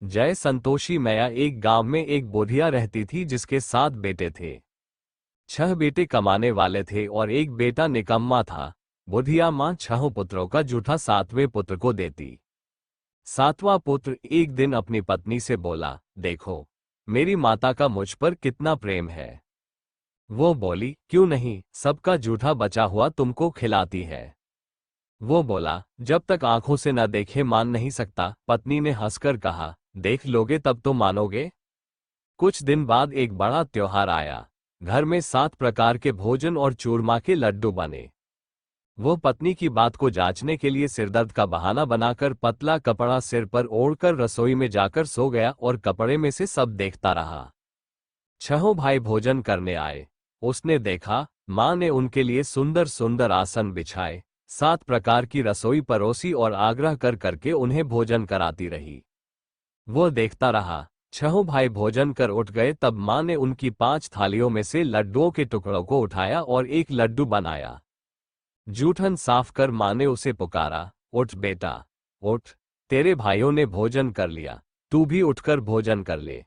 जय संतोषी मैया। एक गांव में एक बुढ़िया रहती थी जिसके 7 बेटे थे। 6 बेटे कमाने वाले थे और एक बेटा निकम्मा था। बुढ़िया माँ 6 पुत्रों का जूठा 7वें पुत्र को देती। 7वां पुत्र एक दिन अपनी पत्नी से बोला, देखो मेरी माता का मुझ पर कितना प्रेम है। वो बोली, क्यों नहीं, सबका जूठा बचा हुआ तुमको खिलाती है। वो बोला, जब तक आंखों से न देखे मान नहीं सकता। पत्नी ने हंसकर कहा, देख लोगे तब तो मानोगे। कुछ दिन बाद एक बड़ा त्योहार आया। घर में 7 प्रकार के भोजन और चूरमा के लड्डू बने। वो पत्नी की बात को जांचने के लिए सिरदर्द का बहाना बनाकर पतला कपड़ा सिर पर ओढ़कर रसोई में जाकर सो गया और कपड़े में से सब देखता रहा। 6 भाई भोजन करने आए। उसने देखा, माँ ने उनके लिए सुंदर सुंदर आसन बिछाए, 7 प्रकार की रसोई परोसी और आग्रह कर करके उन्हें भोजन कराती रही। वो देखता रहा। 6 भाई भोजन कर उठ गए तब माँ ने उनकी 5 थालियों में से लड्डुओं के टुकड़ों को उठाया और एक लड्डू बनाया। जूठन साफ कर माँ ने उसे पुकारा, उठ बेटा उठ, तेरे भाइयों ने भोजन कर लिया, तू भी उठकर भोजन कर ले।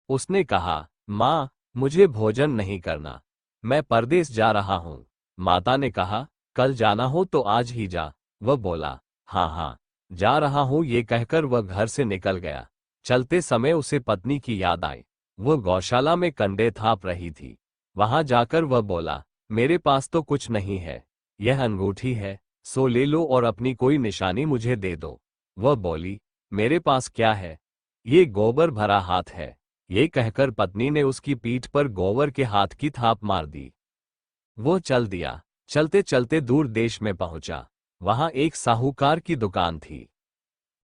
उसने कहा, माँ मुझे भोजन नहीं करना, मैं परदेस जा रहा हूँ। माता ने कहा, कल जाना हो तो आज ही जा। वह बोला, हाँ हाँ जा रहा हूँ। ये कहकर वह घर से निकल गया। चलते समय उसे पत्नी की याद आई। वह गौशाला में कंडे थाप रही थी। वहां जाकर वह बोला, मेरे पास तो कुछ नहीं है, यह अंगूठी है, सो ले लो और अपनी कोई निशानी मुझे दे दो। वह बोली, मेरे पास क्या है, ये गोबर भरा हाथ है। ये कहकर पत्नी ने उसकी पीठ पर गोबर के हाथ की थाप मार दी। वो चल दिया। चलते चलते दूर देश में पहुंचा। वहां एक साहूकार की दुकान थी।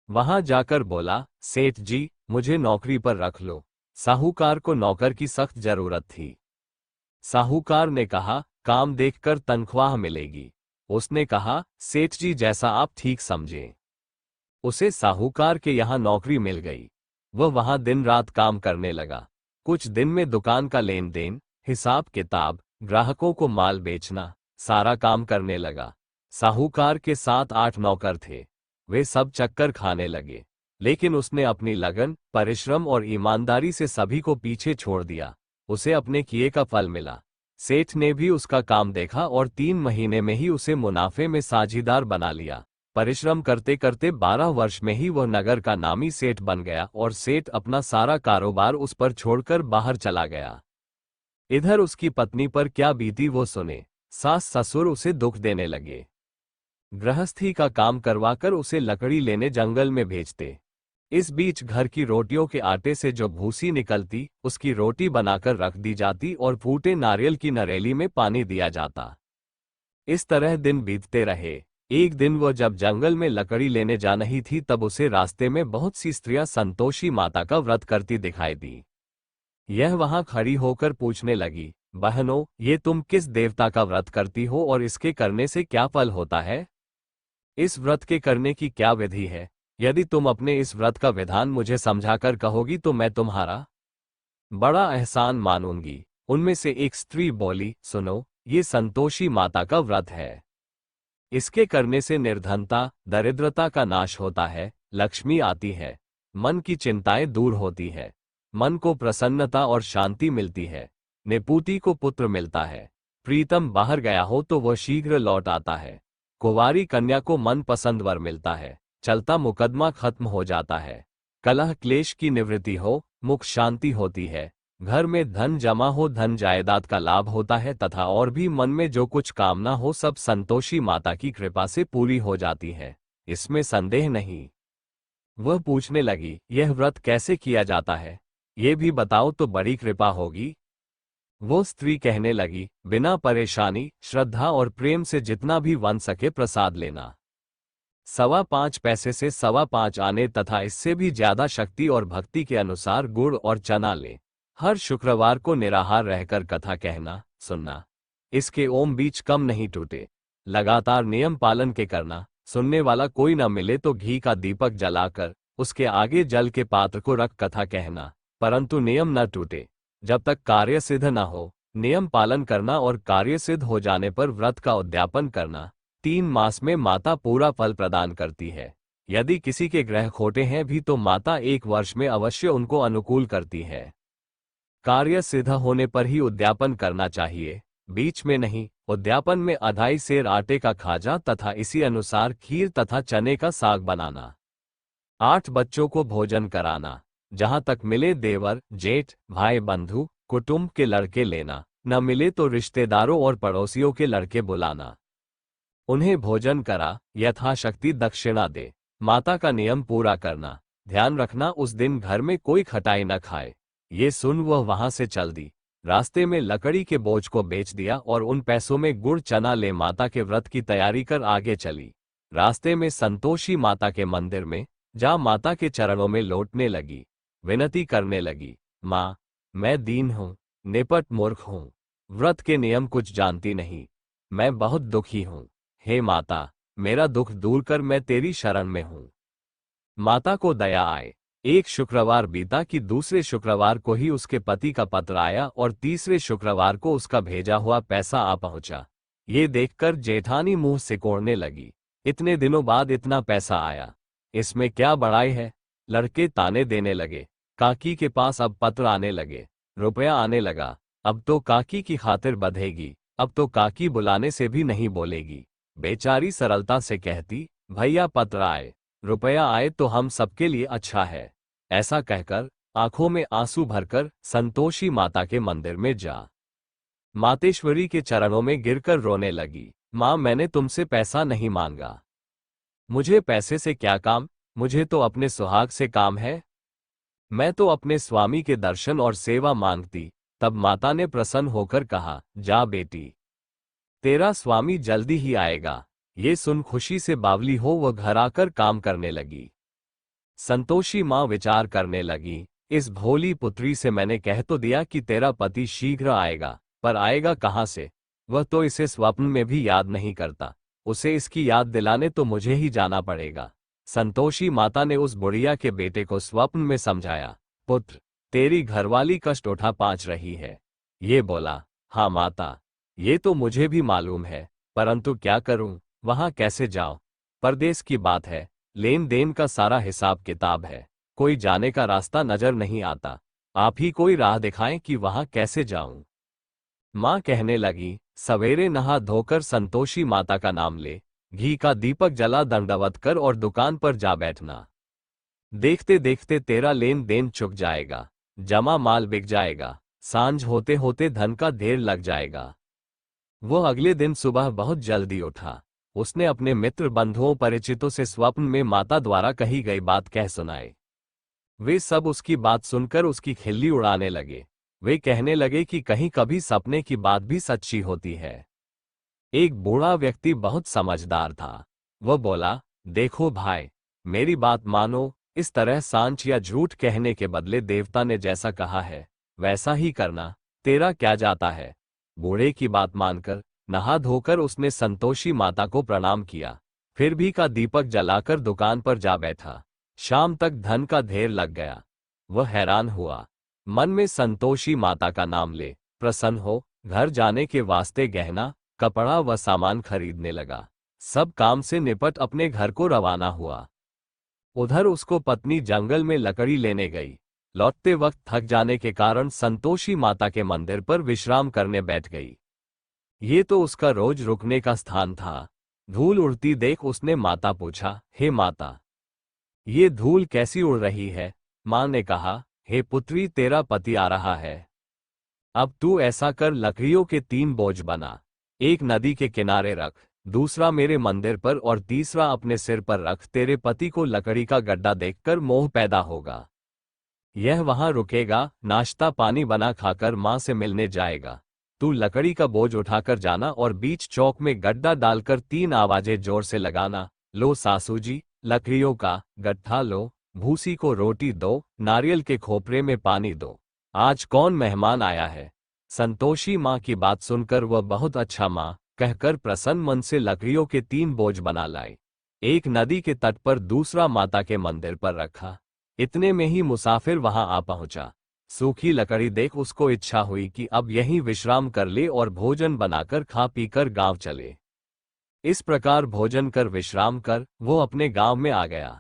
वहां जाकर बोला, सेठ जी मुझे नौकरी पर रख लो। साहूकार को नौकर की सख्त जरूरत थी। साहूकार ने कहा, काम देखकर तनख्वाह मिलेगी। उसने कहा, सेठ जी जैसा आप ठीक समझें। उसे साहूकार के यहाँ नौकरी मिल गई। वह वहां दिन रात काम करने लगा। कुछ दिन में दुकान का लेन देन, हिसाब किताब, ग्राहकों को माल बेचना, सारा काम करने लगा। साहूकार के 7-8 नौकर थे। वे सब चक्कर खाने लगे, लेकिन उसने अपनी लगन, परिश्रम और ईमानदारी से सभी को पीछे छोड़ दिया। उसे अपने किए का फल मिला। सेठ ने भी उसका काम देखा और 3 महीने में ही उसे मुनाफे में साझीदार बना लिया। परिश्रम करते करते 12 वर्ष में ही वह नगर का नामी सेठ बन गया और सेठ अपना सारा कारोबार उस पर छोड़कर बाहर चला गया। इधर उसकी पत्नी पर क्या बीती वो सुने। सास ससुर उसे दुख देने लगे। गृहस्थी का काम करवाकर उसे लकड़ी लेने जंगल में भेजते। इस बीच घर की रोटियों के आटे से जो भूसी निकलती उसकी रोटी बनाकर रख दी जाती और फूटे नारियल की नरेली में पानी दिया जाता। इस तरह दिन बीतते रहे। एक दिन वह जब जंगल में लकड़ी लेने जा रही थी तब उसे रास्ते में बहुत सी स्त्रियां संतोषी माता का व्रत करती दिखाई दी। यह वहां खड़ी होकर पूछने लगी, बहनों ये तुम किस देवता का व्रत करती हो और इसके करने से क्या फल होता है? इस व्रत के करने की क्या विधि है? यदि तुम अपने इस व्रत का विधान मुझे समझाकर कहोगी तो मैं तुम्हारा बड़ा एहसान मानूंगी। उनमें से एक स्त्री बोली, सुनो, ये संतोषी माता का व्रत है। इसके करने से निर्धनता, दरिद्रता का नाश होता है, लक्ष्मी आती है, मन की चिंताएं दूर होती है, मन को प्रसन्नता और शांति मिलती है, निपुति को पुत्र मिलता है, प्रीतम बाहर गया हो तो वह शीघ्र लौट आता है, कुंवारी कन्या को मन पसंद वर मिलता है, चलता मुकदमा खत्म हो जाता है, कलह क्लेश की निवृत्ति हो, मुख शांति होती है, घर में धन जमा हो, धन जायदाद का लाभ होता है तथा और भी मन में जो कुछ कामना हो सब संतोषी माता की कृपा से पूरी हो जाती है, इसमें संदेह नहीं। वह पूछने लगी, यह व्रत कैसे किया जाता है, ये भी बताओ तो बड़ी कृपा होगी। वो स्त्री कहने लगी, बिना परेशानी, श्रद्धा और प्रेम से जितना भी बन सके प्रसाद लेना। 5.25 पैसे से 5.25 आने तथा इससे भी ज्यादा शक्ति और भक्ति के अनुसार गुड़ और चना ले। हर शुक्रवार को निराहार रहकर कथा कहना सुनना। इसके ओम बीच कम नहीं टूटे। लगातार नियम पालन के करना। सुनने वाला कोई न मिले तो घी का दीपक जलाकर उसके आगे जल के पात्र को रख कथा कहना, परंतु नियम न टूटे जब तक कार्य सिद्ध न हो। नियम पालन करना और कार्य सिद्ध हो जाने पर व्रत का उद्यापन करना। 3 मास में माता पूरा फल प्रदान करती है। यदि किसी के ग्रह खोटे हैं भी तो माता 1 वर्ष में अवश्य उनको अनुकूल करती है। कार्य सिद्ध होने पर ही उद्यापन करना चाहिए, बीच में नहीं। उद्यापन में अधाई सेर आटे का खाजा तथा इसी अनुसार खीर तथा चने का साग बनाना। 8 बच्चों को भोजन कराना। जहां तक मिले देवर जेठ भाई बंधु कुटुंब के लड़के लेना, न मिले तो रिश्तेदारों और पड़ोसियों के लड़के बुलाना। उन्हें भोजन करा, यथाशक्ति दक्षिणा दे। माता का नियम पूरा करना। ध्यान रखना उस दिन घर में कोई खटाई न खाए। ये सुन वह वहां से चल दी। रास्ते में लकड़ी के बोझ को बेच दिया और उन पैसों में गुड़ चना ले माता के व्रत की तैयारी कर आगे चली। रास्ते में संतोषी माता के मंदिर में जा माता के चरणों में लौटने लगी। विनती करने लगी, माँ, मैं दीन हूँ, निपट मूर्ख हूँ, व्रत के नियम कुछ जानती नहीं, मैं बहुत दुखी हूँ। हे माता, मेरा दुख दूर कर, मैं तेरी शरण में हूँ। माता को दया आए। एक शुक्रवार बीता कि दूसरे शुक्रवार को ही उसके पति का पत्र आया और तीसरे शुक्रवार को उसका भेजा हुआ पैसा आ पहुंचा। ये देखकर जेठानी मुंह सिकोड़ने लगी। इतने दिनों बाद इतना पैसा आया, इसमें क्या बड़ाई है। लड़के ताने देने लगे। काकी के पास अब पत्र आने लगे, रुपया आने लगा। अब तो काकी की खातिर बंधेगी, अब तो काकी बुलाने से भी नहीं बोलेगी। बेचारी सरलता से कहती, भैया पत्र आए, रुपया आए तो हम सबके लिए अच्छा है। ऐसा कहकर आंखों में आंसू भरकर संतोषी माता के मंदिर में जा मातेश्वरी के चरणों में गिरकर रोने लगी। माँ, मैंने तुमसे पैसा नहीं मांगा, मुझे पैसे से क्या काम, मुझे तो अपने सुहाग से काम है। मैं तो अपने स्वामी के दर्शन और सेवा मांगती। तब माता ने प्रसन्न होकर कहा, जा बेटी, तेरा स्वामी जल्दी ही आएगा। ये सुन खुशी से बावली हो वह घर आकर काम करने लगी। संतोषी माँ विचार करने लगी, इस भोली पुत्री से मैंने कह तो दिया कि तेरा पति शीघ्र आएगा, पर आएगा कहाँ से। वह तो इसे स्वप्न में भी याद नहीं करता, उसे इसकी याद दिलाने तो मुझे ही जाना पड़ेगा। संतोषी माता ने उस बुढ़िया के बेटे को स्वप्न में समझाया, पुत्र, तेरी घरवाली कष्ट उठा पाँच रही है। ये बोला, हाँ माता, ये तो मुझे भी मालूम है, परंतु क्या करूं, वहां कैसे जाऊं। परदेश की बात है, लेन देन का सारा हिसाब किताब है, कोई जाने का रास्ता नजर नहीं आता। आप ही कोई राह दिखाएं कि वहां कैसे जाऊं। माँ कहने लगी, सवेरे नहा धोकर संतोषी माता का नाम ले, घी का दीपक जला दंडवत कर और दुकान पर जा बैठना। देखते देखते तेरा लेन देन चुक जाएगा, जमा माल बिक जाएगा, सांझ होते होते धन का ढेर लग जाएगा। वह अगले दिन सुबह बहुत जल्दी उठा। उसने अपने मित्र बंधुओं परिचितों से स्वप्न में माता द्वारा कही गई बात कह सुनाई। वे सब उसकी बात सुनकर उसकी खिल्ली उड़ाने लगे। वे कहने लगे कि कहीं कभी सपने की बात भी सच्ची होती है। एक बूढ़ा व्यक्ति बहुत समझदार था। वह बोला, देखो भाई, मेरी बात मानो, इस तरह सांच या झूठ कहने के बदले देवता ने जैसा कहा है वैसा ही करना, तेरा क्या जाता है। बूढ़े की बात मानकर नहा धोकर उसने संतोषी माता को प्रणाम किया, फिर भी का दीपक जलाकर दुकान पर जा बैठा। शाम तक धन का ढेर लग गया। वह हैरान हुआ, मन में संतोषी माता का नाम ले प्रसन्न हो घर जाने के वास्ते गहना कपड़ा व सामान खरीदने लगा। सब काम से निपट अपने घर को रवाना हुआ। उधर उसको पत्नी जंगल में लकड़ी लेने गई। लौटते वक्त थक जाने के कारण संतोषी माता के मंदिर पर विश्राम करने बैठ गई। ये तो उसका रोज रुकने का स्थान था। धूल उड़ती देख उसने माता पूछा, हे माता, ये धूल कैसी उड़ रही है। मां ने कहा, हे पुत्री, तेरा पति आ रहा है। अब तू ऐसा कर, लकड़ियों के 3 बोझ बना, एक नदी के किनारे रख, दूसरा मेरे मंदिर पर और तीसरा अपने सिर पर रख। तेरे पति को लकड़ी का गड्ढा देखकर मोह पैदा होगा। यह वहां रुकेगा, नाश्ता पानी बना खाकर मां से मिलने जाएगा। तू लकड़ी का बोझ उठाकर जाना और बीच चौक में गड्ढा डालकर 3 आवाजें जोर से लगाना, लो सासू जी, लकड़ियों का गड्ढा लो, भूसी को रोटी दो, नारियल के खोपरे में पानी दो, आज कौन मेहमान आया है। संतोषी माँ की बात सुनकर वह बहुत अच्छा माँ कहकर प्रसन्न मन से लकड़ियों के 3 बोझ बना लाए। एक नदी के तट पर, दूसरा माता के मंदिर पर रखा। इतने में ही मुसाफिर वहां आ पहुंचा। सूखी लकड़ी देख उसको इच्छा हुई कि अब यहीं विश्राम कर ले और भोजन बनाकर खा पीकर गांव चले। इस प्रकार भोजन कर विश्राम कर वो अपने गांव में आ गया।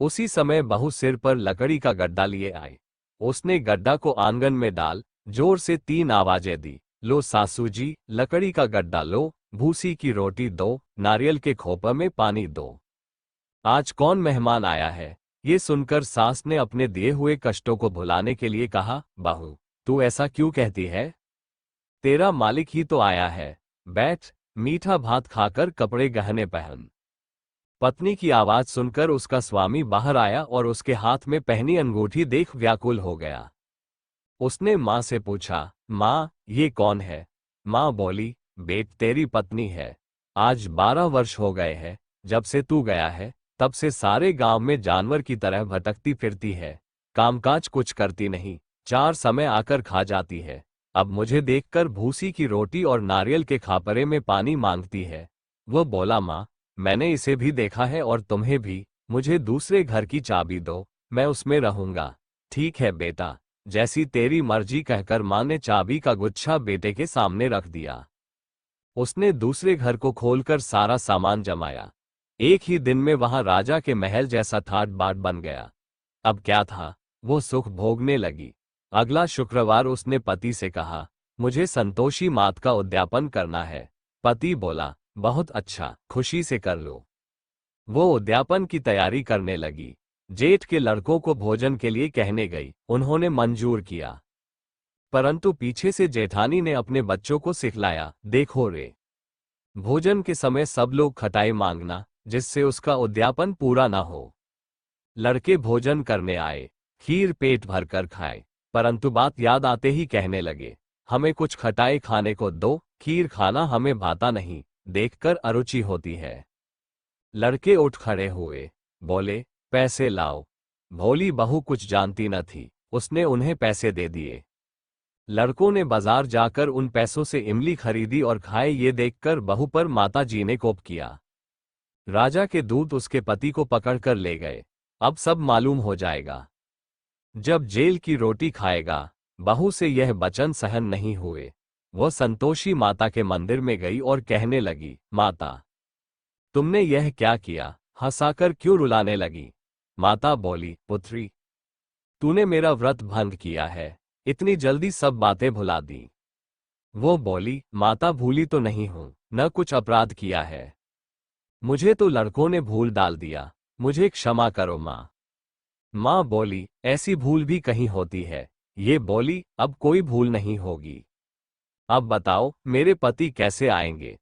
उसी समय बहू सिर पर लकड़ी का गड्ढा लिए आई। उसने गड्ढा को आंगन में डाल जोर से 3 आवाजें दी, लो सासू जी, लकड़ी का गड्ढा लो, भूसी की रोटी दो, नारियल के खोपर में पानी दो। आज कौन मेहमान आया है? ये सुनकर सास ने अपने दिए हुए कष्टों को भुलाने के लिए कहा, बहू तू ऐसा क्यों कहती है? तेरा मालिक ही तो आया है। बैठ, मीठा भात खाकर कपड़े गहने पहन। पत्नी की आवाज सुनकर उसका स्वामी बाहर आया और उसके हाथ में पहनी अंगूठी देख व्याकुल हो गया। उसने माँ से पूछा, माँ ये कौन है? माँ बोली, बेट तेरी पत्नी है। आज 12 वर्ष हो गए हैं जब से तू गया है, तब से सारे गांव में जानवर की तरह भटकती फिरती है, कामकाज कुछ करती नहीं, 4 समय आकर खा जाती है। अब मुझे देखकर भूसी की रोटी और नारियल के खापरे में पानी मांगती है। वो बोला, माँ मैंने इसे भी देखा है और तुम्हें भी, मुझे दूसरे घर की चाबी दो, मैं उसमें रहूंगा। ठीक है बेटा, जैसी तेरी मर्जी कहकर माँ ने चाबी का गुच्छा बेटे के सामने रख दिया। उसने दूसरे घर को खोलकर सारा सामान जमाया। एक ही दिन में वहां राजा के महल जैसा ठाट बाट बन गया। अब क्या था, वो सुख भोगने लगी। अगला शुक्रवार उसने पति से कहा, मुझे संतोषी मात का उद्यापन करना है। पति बोला, बहुत अच्छा, खुशी से कर लो। वो उद्यापन की तैयारी करने लगी। जेठ के लड़कों को भोजन के लिए कहने गई, उन्होंने मंजूर किया। परंतु पीछे से जेठानी ने अपने बच्चों को सिखलाया, देखो रे, भोजन के समय सब लोग खटाई मांगना, जिससे उसका उद्यापन पूरा ना हो। लड़के भोजन करने आए, खीर पेट भरकर खाए, परंतु बात याद आते ही कहने लगे, हमें कुछ खटाई खाने को दो, खीर खाना हमें भाता नहीं, देखकर अरुचि होती है। लड़के उठ खड़े हुए, बोले, पैसे लाओ। भोली बहू कुछ जानती न थी, उसने उन्हें पैसे दे दिए। लड़कों ने बाजार जाकर उन पैसों से इमली खरीदी और खाए। ये देखकर बहू पर माता जी ने कोप किया। राजा के दूत उसके पति को पकड़कर ले गए। अब सब मालूम हो जाएगा। जब जेल की रोटी खाएगा, बहू से यह वचन सहन नहीं हुए। वह संतोषी माता के मंदिर में गई और कहने लगी, माता तुमने यह क्या किया? हंसाकर क्यों रुलाने लगी? माता बोली, पुत्री तूने मेरा व्रत भंग किया है, इतनी जल्दी सब बातें भुला दी। वो बोली, माता भूली तो नहीं हूं, न कुछ अपराध किया है, मुझे तो लड़कों ने भूल डाल दिया, मुझे क्षमा करो माँ। माँ बोली, ऐसी भूल भी कहीं होती है? ये बोली, अब कोई भूल नहीं होगी। अब बताओ मेरे पति कैसे आएंगे?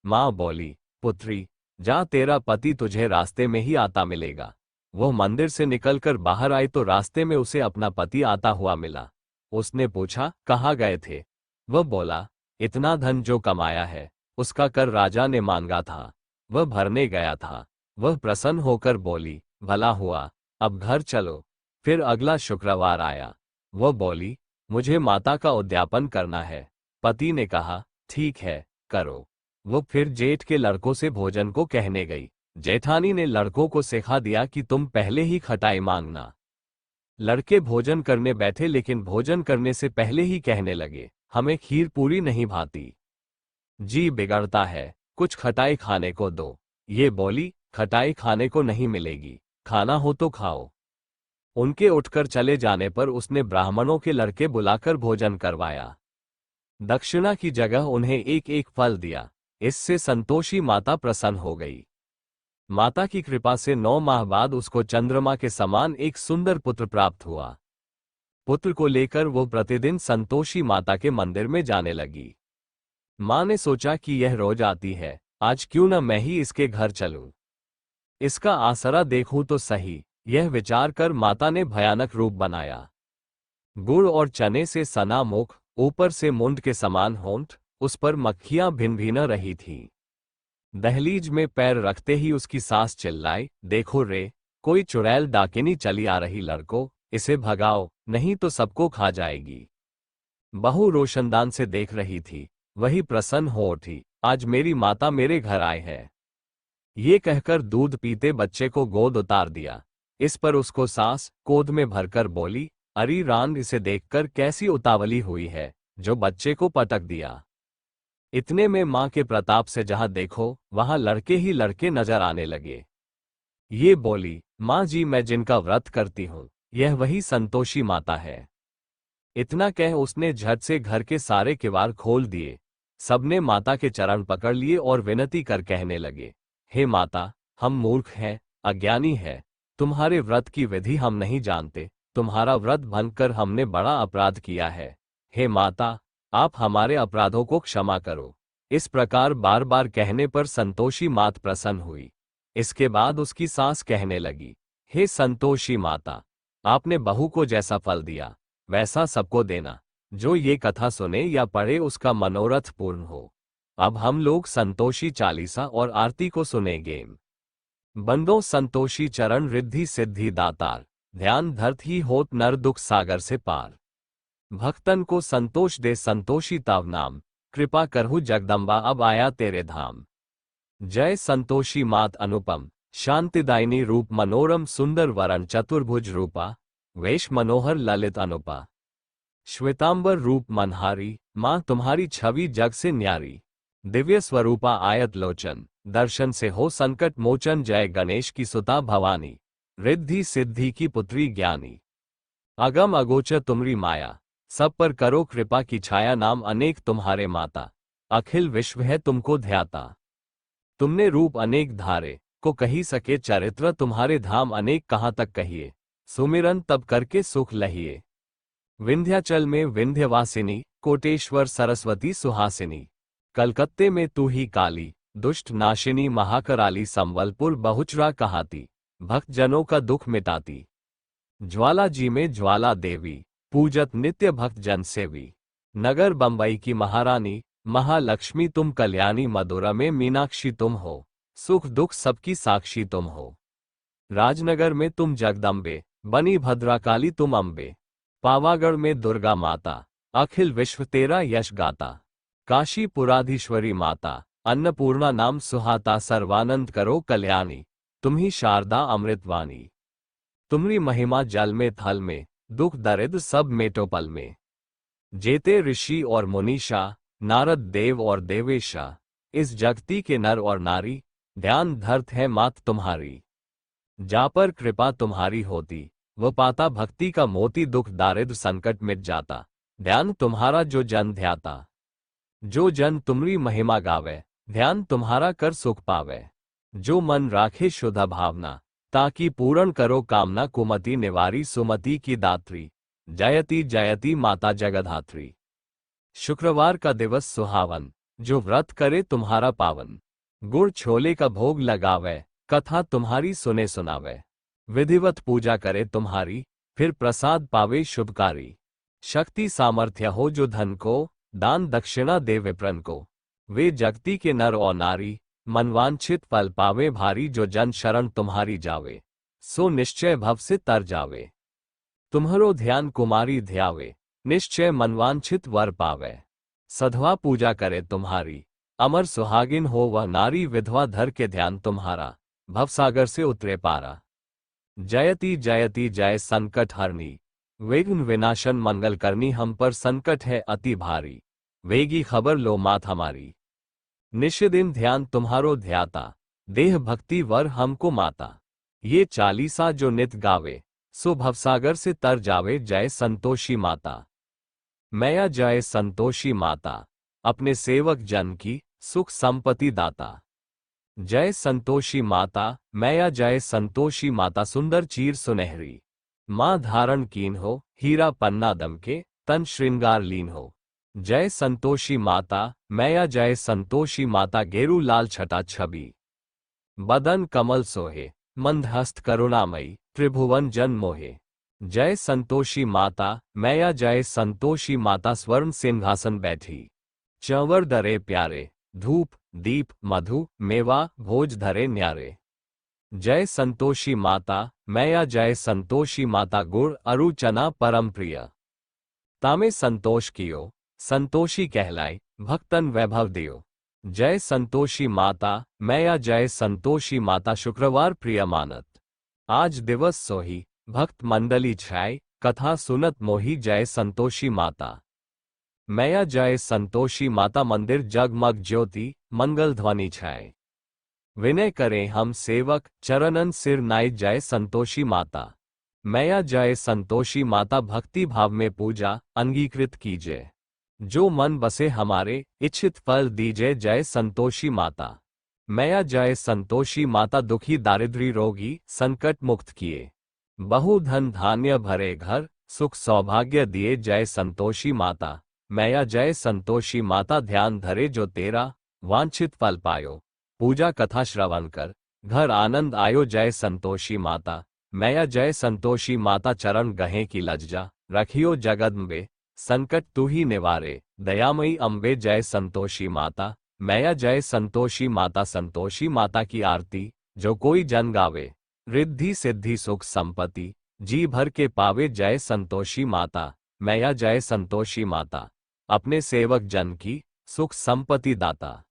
माँ बोली, पुत्री जा, तेरा पति तुझे रास्ते में ही आता मिलेगा। वह मंदिर से निकलकर बाहर आई तो रास्ते में उसे अपना पति आता हुआ मिला। उसने पूछा, कहाँ गए थे? वह बोला, इतना धन जो कमाया है उसका कर राजा ने मांगा था, वह भरने गया था। वह प्रसन्न होकर बोली, भला हुआ, अब घर चलो। फिर अगला शुक्रवार आया। वह बोली, मुझे माता का उद्यापन करना है। पति ने कहा, ठीक है, करो। वो फिर जेठ के लड़कों से भोजन को कहने गई। जेठानी ने लड़कों को सिखा दिया कि तुम पहले ही खटाई मांगना। लड़के भोजन करने बैठे, लेकिन भोजन करने से पहले ही कहने लगे, हमें खीर पूरी नहीं भाती, जी बिगड़ता है, कुछ खटाई खाने को दो। ये बोली, खटाई खाने को नहीं मिलेगी, खाना हो तो खाओ। उनके उठकर चले जाने पर उसने ब्राह्मणों के लड़के बुलाकर भोजन करवाया। दक्षिणा की जगह उन्हें एक एक फल दिया। इससे संतोषी माता प्रसन्न हो गई। माता की कृपा से 9 माह बाद उसको चंद्रमा के समान एक सुंदर पुत्र प्राप्त हुआ। पुत्र को लेकर वो प्रतिदिन संतोषी माता के मंदिर में जाने लगी। माँ ने सोचा कि यह रोज आती है, आज क्यों न मैं ही इसके घर चलूं, इसका आसरा देखूं तो सही। यह विचार कर माता ने भयानक रूप बनाया। गुड़ और चने से सना मुख, ऊपर से मुंड के समान होंठ, उस पर मक्खियां भिन भिन रही थीं। दहलीज में पैर रखते ही उसकी सास चिल्लाई, देखो रे, कोई चुड़ैल डाकिनी चली आ रही, लड़को इसे भगाओ, नहीं तो सबको खा जाएगी। बहू रोशनदान से देख रही थी, वही प्रसन्न हो उठी, आज मेरी माता मेरे घर आए है। ये कहकर दूध पीते बच्चे को गोद उतार दिया। इस पर उसको सास गोद में भरकर बोली, अरी रान, इसे देखकर कैसी उतावली हुई है, जो बच्चे को पटक दिया। इतने में मां के प्रताप से जहां देखो वहां लड़के ही लड़के नजर आने लगे। ये बोली, मां जी मैं जिनका व्रत करती हूं यह वही संतोषी माता है। इतना कह उसने झट से घर के सारे किवाड़ खोल दिए। सबने माता के चरण पकड़ लिए और विनती कर कहने लगे, हे माता, हम मूर्ख हैं, अज्ञानी है, तुम्हारे व्रत की विधि हम नहीं जानते, तुम्हारा व्रत भंगकर हमने बड़ा अपराध किया है। हे माता, आप हमारे अपराधों को क्षमा करो। इस प्रकार बार बार कहने पर संतोषी मात प्रसन्न हुई। इसके बाद उसकी सास कहने लगी, हे संतोषी माता, आपने बहू को जैसा फल दिया वैसा सबको देना। जो ये कथा सुने या पढ़े उसका मनोरथ पूर्ण हो। अब हम लोग संतोषी चालीसा और आरती को सुनेंगे। बंदो संतोषी चरण रिद्धि सिद्धि दातार, ध्यान धरत ही होत नर दुख सागर से पार। भक्तन को संतोष दे संतोषी ताव नाम, कृपा करहु जगदम्बा अब आया तेरे धाम। जय संतोषी मात अनुपम, शांतिदायिनी रूप मनोरम सुंदर वरण चतुर्भुज रूपा, वेश मनोहर ललित अनुपा। श्वेतांबर रूप मनहारी, मां तुम्हारी छवि जग से न्यारी। दिव्य स्वरूपा आयत लोचन, दर्शन से हो संकट मोचन। जय गणेश की सुता भवानी, रिद्धि सिद्धि की पुत्री ज्ञानी। अगम अगोचर तुमरी माया, सब पर करो कृपा की छाया। नाम अनेक तुम्हारे माता, अखिल विश्व है तुमको ध्याता। तुमने रूप अनेक धारे, को कही सके चरित्र। तुम्हारे धाम अनेक कहाँ तक कहिए, सुमिरन तब करके सुख लहिए। विंध्याचल में विंध्यवासिनी, कोटेश्वर सरस्वती सुहासिनी। कलकत्ते में तू ही काली, दुष्ट नाशिनी। महाकराली संबलपुर बहुचरा कहाती, भक्त जनों का दुख मिटाती। ज्वाला जी में ज्वाला देवी, पूजत नित्य भक्त जन सेवी। नगर बंबई की महारानी, महालक्ष्मी तुम कल्याणी। मदुरा में मीनाक्षी तुम हो, सुख दुख सबकी साक्षी तुम हो। राजनगर में तुम जगदम्बे, बनी भद्राकाली तुम अम्बे। पावागढ़ में दुर्गा माता, अखिल विश्व तेरा यश गाता। काशीपुराधीश्वरी माता, अन्नपूर्णा नाम सुहाता। सर्वानंद करो कल्याणी, तुम्ही शारदा अमृतवाणी। तुम्हारी महिमा जल में थल में, दुख दरिद्र सब मेटो पल में। जेते ऋषि और मुनीषा, नारद देव और देवेशा। इस जगती के नर और नारी, ध्यान धरत है मात तुम्हारी। जा पर कृपा तुम्हारी होती, वह पाता भक्ति का मोती। दुख दारिद्र संकट मिट जाता, ध्यान तुम्हारा जो जन ध्याता। जो जन तुम्हारी महिमा गावे, ध्यान तुम्हारा कर सुख पावे। जो मन राखे शुद्ध भावना, ताकि पूर्ण करो कामना। कुमति निवारी सुमति की दात्री, जयति जयति माता जगधात्री। शुक्रवार का दिवस सुहावन, जो व्रत करे तुम्हारा पावन। गुड़ छोले का भोग लगावे, कथा तुम्हारी सुने सुनावे। विधिवत पूजा करे तुम्हारी, फिर प्रसाद पावे शुभकारी। शक्ति सामर्थ्य हो जो धन को, दान दक्षिणा दे विप्रन को। वे जगती के नर और नारी, मनवांछित फल पावे भारी। जो जन शरण तुम्हारी जावे, सो निश्चय भव से तर जावे। तुम्हारो ध्यान कुमारी ध्यावे, निश्चय मनवांछित वर पावे। सधवा पूजा करे तुम्हारी, अमर सुहागिन हो वह नारी। विधवा धर के ध्यान तुम्हारा, भवसागर से उतरे पारा। जयति जयति जय संकट हरनी, विघ्न विनाशन मंगल करनी। हम पर संकट है अति भारी, वेगी खबर लो मात हमारी। निष्दिन ध्यान तुम्हारो ध्याता, देह भक्ति वर हमको माता। ये चालीसा जो नित गावे, सो भवसागर से तर जावे। जय संतोषी माता, मैया जय संतोषी माता। अपने सेवक जन की, सुख संपत्ति दाता। जय संतोषी माता, मैया जय संतोषी माता। सुंदर चीर सुनहरी, माँ धारण कीन हो। हीरा पन्ना दम के, तन श्रृंगार लीन हो। जय संतोषी माता, मैया जय संतोषी माता। गेरू लाल छटा छवि, बदन कमल सोहे। मंदहस्त करुणामयी, त्रिभुवन जन मोहे। जय संतोषी माता, मैया जय संतोषी माता। स्वर्ण सिंहासन बैठी, चंवर दरे प्यारे। धूप दीप मधु मेवा, भोज धरे न्यारे। जय संतोषी माता, मैया जय संतोषी माता। गुड़ अरु चना परम प्रिय, तामे संतोष कियो। संतोषी कहलाए, भक्तन वैभव दियो। जय संतोषी माता, मैया जय संतोषी माता। शुक्रवार प्रिय मानत, आज दिवस सोही। भक्त मंडली छाय, कथा सुनत मोही। जय संतोषी माता, मैया जय संतोषी माता। मंदिर जगमग ज्योति मंगल ध्वनि छाए। विनय करें हम सेवक चरणन सिर नाय। जय संतोषी माता। मैया जय संतोषी माता। भक्ति भाव में पूजा अंगीकृत कीजिए। जो मन बसे हमारे इच्छित फल दीजिए। जय संतोषी माता। मैया जय संतोषी माता। दुखी दारिद्री रोगी संकट मुक्त किए। बहु धन धान्य भरे घर सुख सौभाग्य दिए। जय संतोषी माता। मैया जय संतोषी माता। ध्यान धरे जो तेरा वांछित फल पायो। पूजा कथा श्रवण कर घर आनंद आयो। जय संतोषी माता। मैया जय संतोषी माता। चरण गहे की लज्जा रखियो जगदम्बे। संकट तू ही निवारे दयामयी अम्बे। जय संतोषी माता। मैया जय संतोषी माता। संतोषी माता की आरती जो कोई जन गावे। रिद्धि सिद्धि सुख संपत्ति जी भर के पावे। जय संतोषी माता। मैया जय संतोषी माता। अपने सेवक जन की सुख संपत्ति दाता।